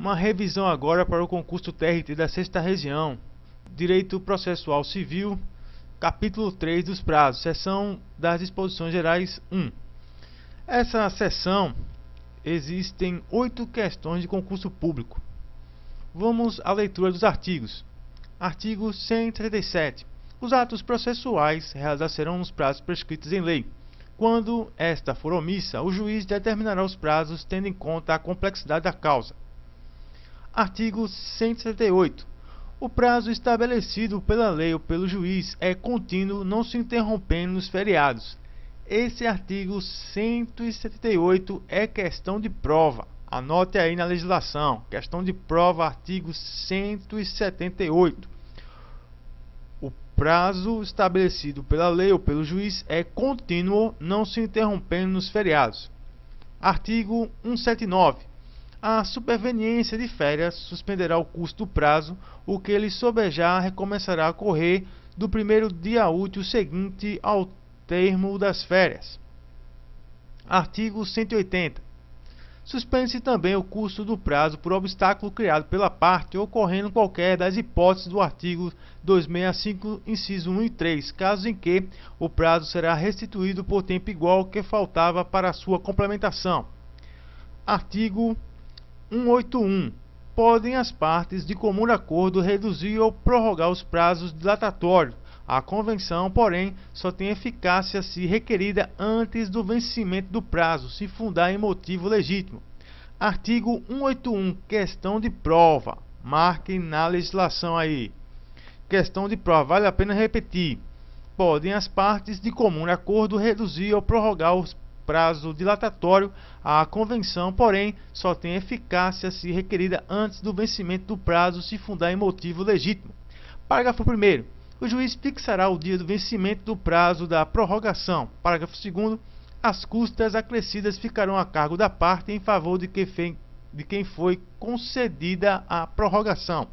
Uma revisão agora para o concurso TRT da 6ª Região, Direito Processual Civil, capítulo 3 dos prazos, seção das disposições gerais 1. Essa seção existem 8 questões de concurso público. Vamos à leitura dos artigos. Artigo 137. Os atos processuais realizar-se-ão nos prazos prescritos em lei. Quando esta for omissa, o juiz determinará os prazos tendo em conta a complexidade da causa. Artigo 168. O prazo estabelecido pela lei ou pelo juiz é contínuo, não se interrompendo nos feriados. Esse artigo 178 é questão de prova. Anote aí na legislação. Questão de prova, artigo 178. O prazo estabelecido pela lei ou pelo juiz é contínuo, não se interrompendo nos feriados. Artigo 179. A superveniência de férias suspenderá o curso do prazo, o que lhe sobejar recomeçará a correr do primeiro dia útil seguinte ao termo das férias. Artigo 180. Suspende-se também o curso do prazo por obstáculo criado pela parte, ocorrendo qualquer das hipóteses do artigo 265, inciso 1 e 3, caso em que o prazo será restituído por tempo igual ao que faltava para a sua complementação. Artigo 181. Podem as partes, de comum acordo, reduzir ou prorrogar os prazos dilatatórios. A convenção, porém, só tem eficácia se requerida antes do vencimento do prazo, se fundar em motivo legítimo. Artigo 181. Questão de prova. Marquem na legislação aí. Questão de prova. Vale a pena repetir. Podem as partes, de comum acordo, reduzir ou prorrogar os prazo dilatatório. A convenção, porém, só tem eficácia se requerida antes do vencimento do prazo, se fundar em motivo legítimo. Parágrafo 1º. O juiz fixará o dia do vencimento do prazo da prorrogação. Parágrafo 2º. As custas acrescidas ficarão a cargo da parte em favor de quem foi concedida a prorrogação.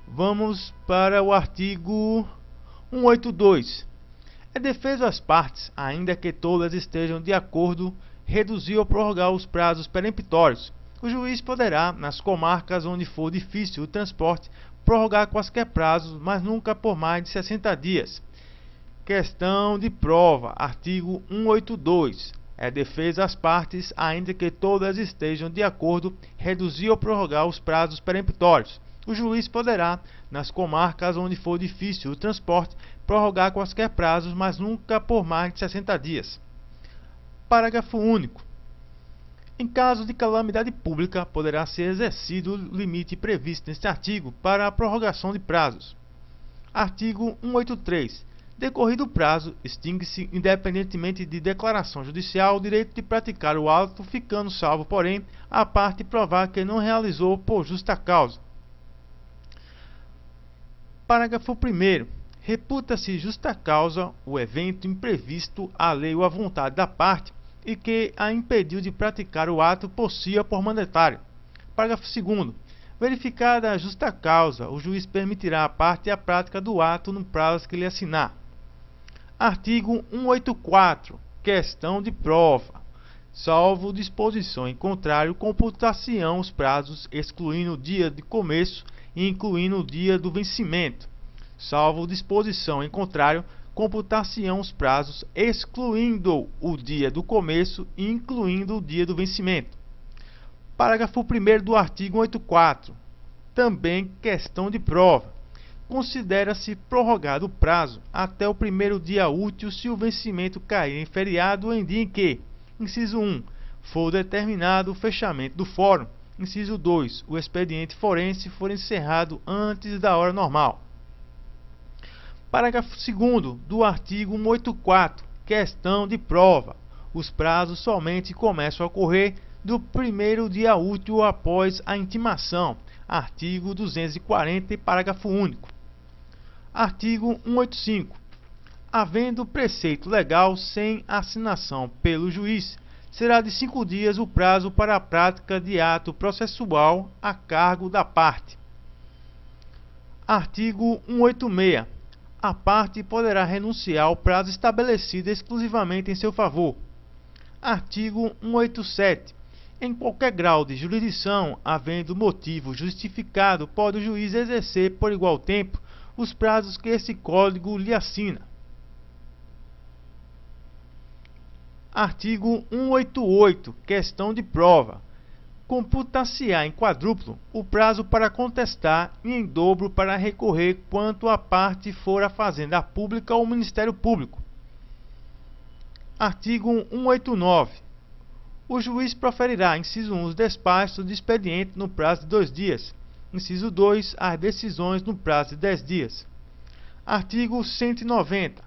Vamos para o artigo 182. É defeso às partes, ainda que todas estejam de acordo, reduzir ou prorrogar os prazos peremptórios. O juiz poderá, nas comarcas onde for difícil o transporte, prorrogar quaisquer prazos, mas nunca por mais de 60 dias. Questão de prova. Artigo 182. É defesa às partes, ainda que todas estejam de acordo, reduzir ou prorrogar os prazos peremptórios. O juiz poderá, nas comarcas onde for difícil o transporte, prorrogar quaisquer prazos, mas nunca por mais de 60 dias. Parágrafo único. Em caso de calamidade pública, poderá ser exercido o limite previsto neste artigo para a prorrogação de prazos. Artigo 183. Decorrido o prazo, extingue-se, independentemente de declaração judicial, o direito de praticar o ato, ficando salvo, porém, a parte provar que não realizou por justa causa. Parágrafo 1º. Reputa-se justa causa o evento imprevisto à lei ou à vontade da parte e que a impediu de praticar o ato por si ou por mandatário. Parágrafo 2º. Verificada a justa causa, o juiz permitirá à parte a prática do ato no prazo que lhe assinar. Artigo 184. Questão de prova. Salvo disposição em contrário, computar-se-ão os prazos, excluindo o dia de começo e incluindo o dia do vencimento. Salvo disposição em contrário, computar-se-ão os prazos, excluindo o dia do começo e incluindo o dia do vencimento. Parágrafo 1º do artigo 184. Também questão de prova. Considera-se prorrogado o prazo até o primeiro dia útil se o vencimento cair em feriado ou em dia em que, inciso 1, for determinado o fechamento do fórum, inciso 2, o expediente forense for encerrado antes da hora normal. Parágrafo 2º do artigo 184. Questão de prova. Os prazos somente começam a ocorrer do primeiro dia útil após a intimação. Artigo 240, parágrafo único. Artigo 185. Havendo preceito legal sem assinação pelo juiz, será de 5 dias o prazo para a prática de ato processual a cargo da parte. Artigo 186. A parte poderá renunciar ao prazo estabelecido exclusivamente em seu favor. Artigo 187. Em qualquer grau de jurisdição, havendo motivo justificado, pode o juiz exercer por igual tempo os prazos que esse Código lhe assina. Artigo 188. Questão de prova. Computar-se-á em quadruplo o prazo para contestar e em dobro para recorrer quanto a parte for a Fazenda Pública ou o Ministério Público. Artigo 189. O juiz proferirá, inciso 1, os despachos de expediente no prazo de 2 dias. Inciso 2, as decisões no prazo de 10 dias. Artigo 190.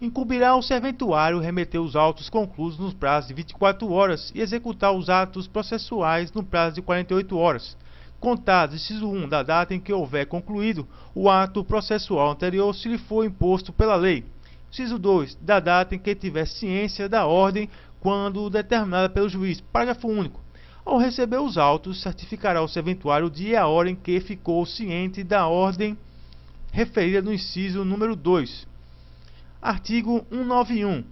Incumbirá ao serventuário remeter os autos conclusos no prazo de 24 horas e executar os atos processuais no prazo de 48 horas, contados, inciso 1, da data em que houver concluído o ato processual anterior, se lhe for imposto pela lei. Inciso 2, da data em que tiver ciência da ordem quando determinada pelo juiz. Parágrafo único. Ao receber os autos, certificará o serventuário o dia e a hora em que ficou ciente da ordem referida no inciso número 2. Artigo 191.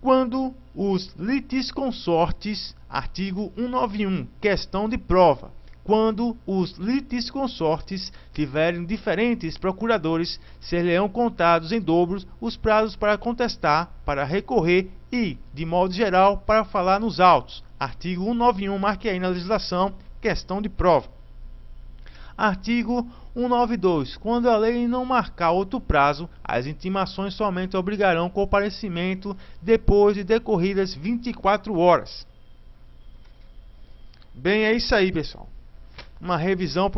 Quando os litisconsortes, artigo 191, questão de prova. Quando os litisconsortes tiverem diferentes procuradores, ser-lhe-ão contados em dobros os prazos para contestar, para recorrer e, de modo geral, para falar nos autos. Artigo 191, marque aí na legislação, questão de prova. Artigo 192. Quando a lei não marcar outro prazo, as intimações somente obrigarão comparecimento depois de decorridas 24 horas. Bem, é isso aí, pessoal. Uma revisão